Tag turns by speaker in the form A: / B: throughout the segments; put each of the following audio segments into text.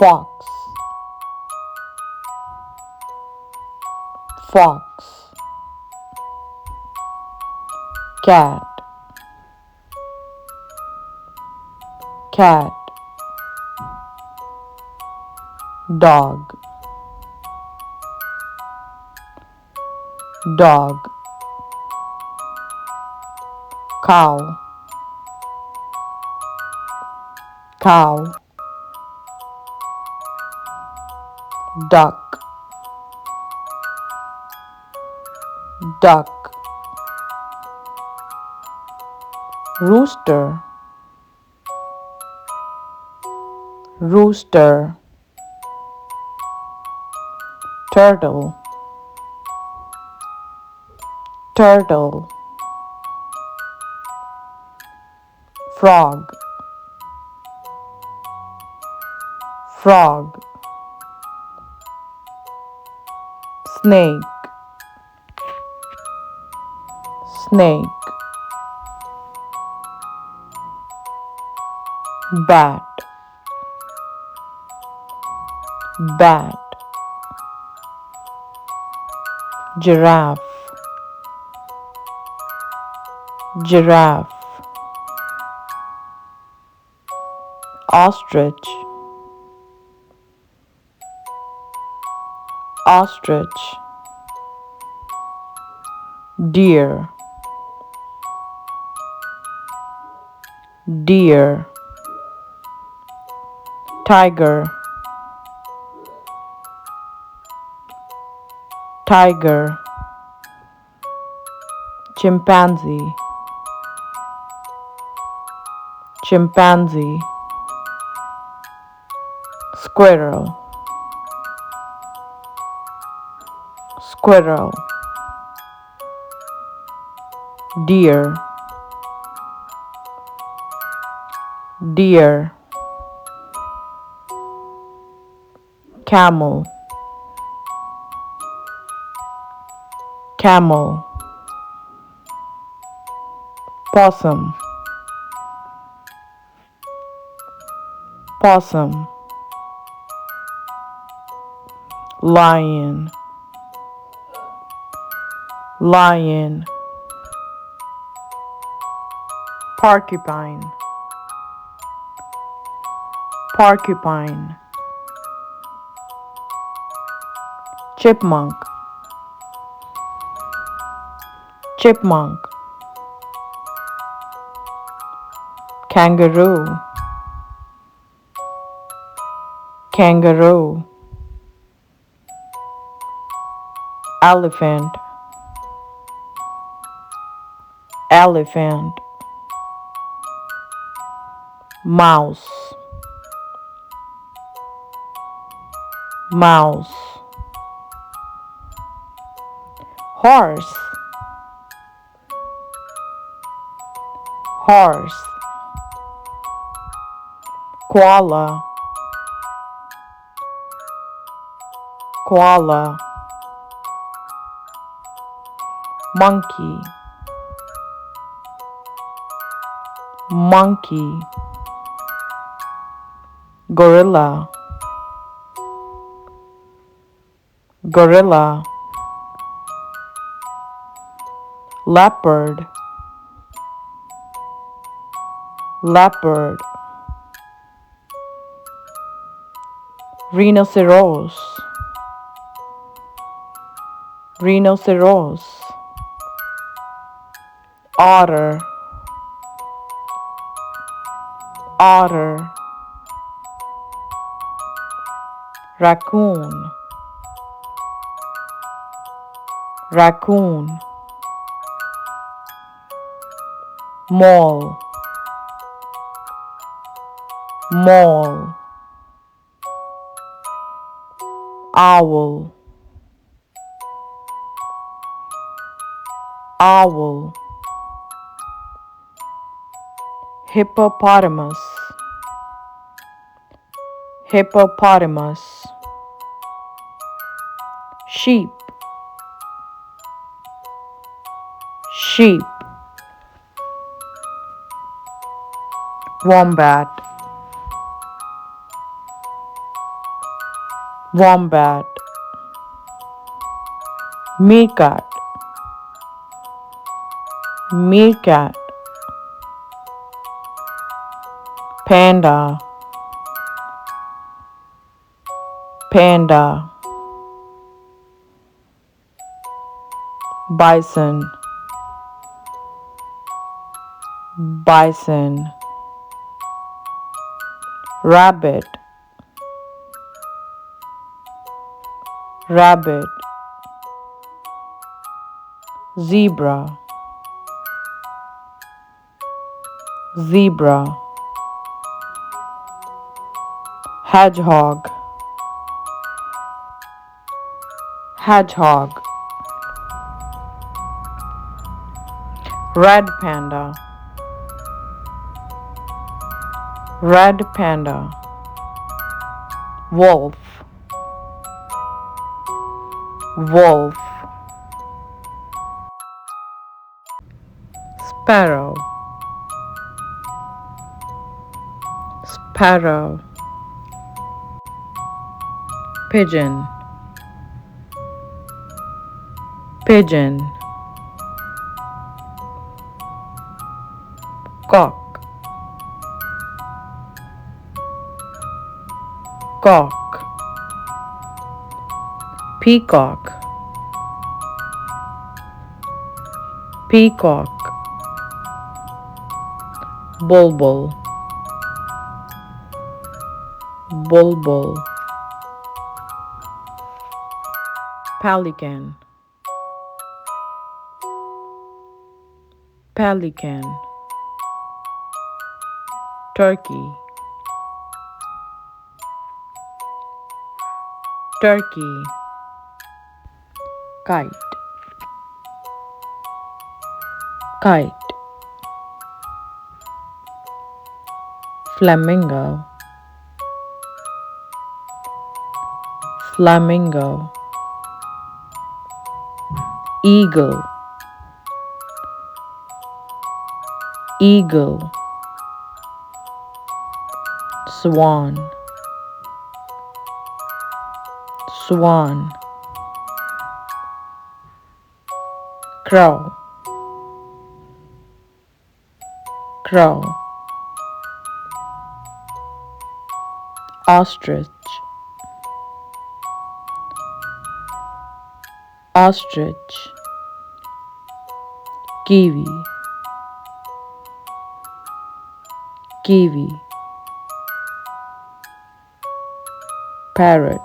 A: fox, fox, cat, cat, dog, dog, cow, cow, duck, duck, rooster, rooster, turtle, turtle, frog, frog, snake, snake, bat, bat, giraffe, giraffe, ostrich, ostrich, deer, deer, tiger, tiger, chimpanzee, chimpanzee, squirrel, squirrel, deer, deer, camel, camel, possum, possum, lion, lion, porcupine, porcupine, chipmunk, chipmunk, kangaroo, kangaroo, elephant, elephant, mouse, mouse, horse, horse, koala, koala, monkey, monkey, gorilla, gorilla, leopard, leopard, rhinoceros, rhinoceros, otter, otter, raccoon, raccoon, mole, mole, owl, owl, hippopotamus, hippopotamus, sheep, sheep, wombat, wombat, meerkat, meerkat, panda, panda, bison, bison, rabbit, rabbit, zebra, zebra, hedgehog, hedgehog, red panda, red panda, wolf, wolf, sparrow, sparrow, pigeon, pigeon, cock, cock, peacock, peacock, bulbul, bulbul, pelican, pelican, turkey, turkey, kite, kite, flamingo, flamingo, eagle, eagle, swan, swan, crow, crow, ostrich, ostrich, kiwi, kiwi, parrot,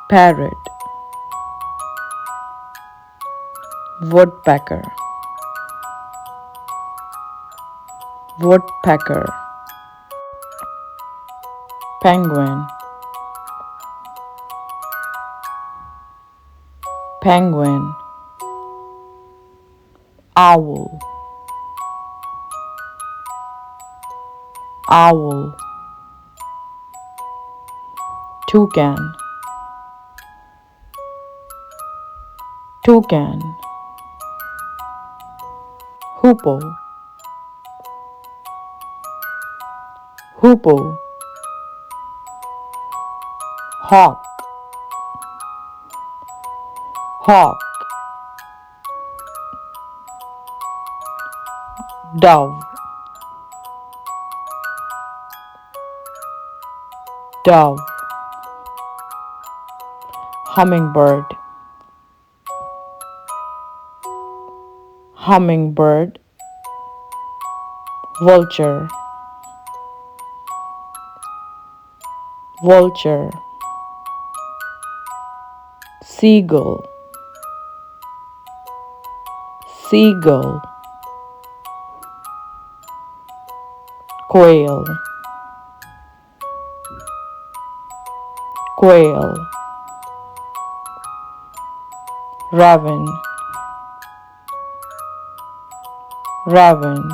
A: parrot, woodpecker, woodpecker, penguin, penguin, owl, owl, toucan, toucan, hoopoe, hoopoe, hawk, hawk, dove, dove, hummingbird, hummingbird, vulture, vulture, seagull, seagull, quail, quail, raven, raven,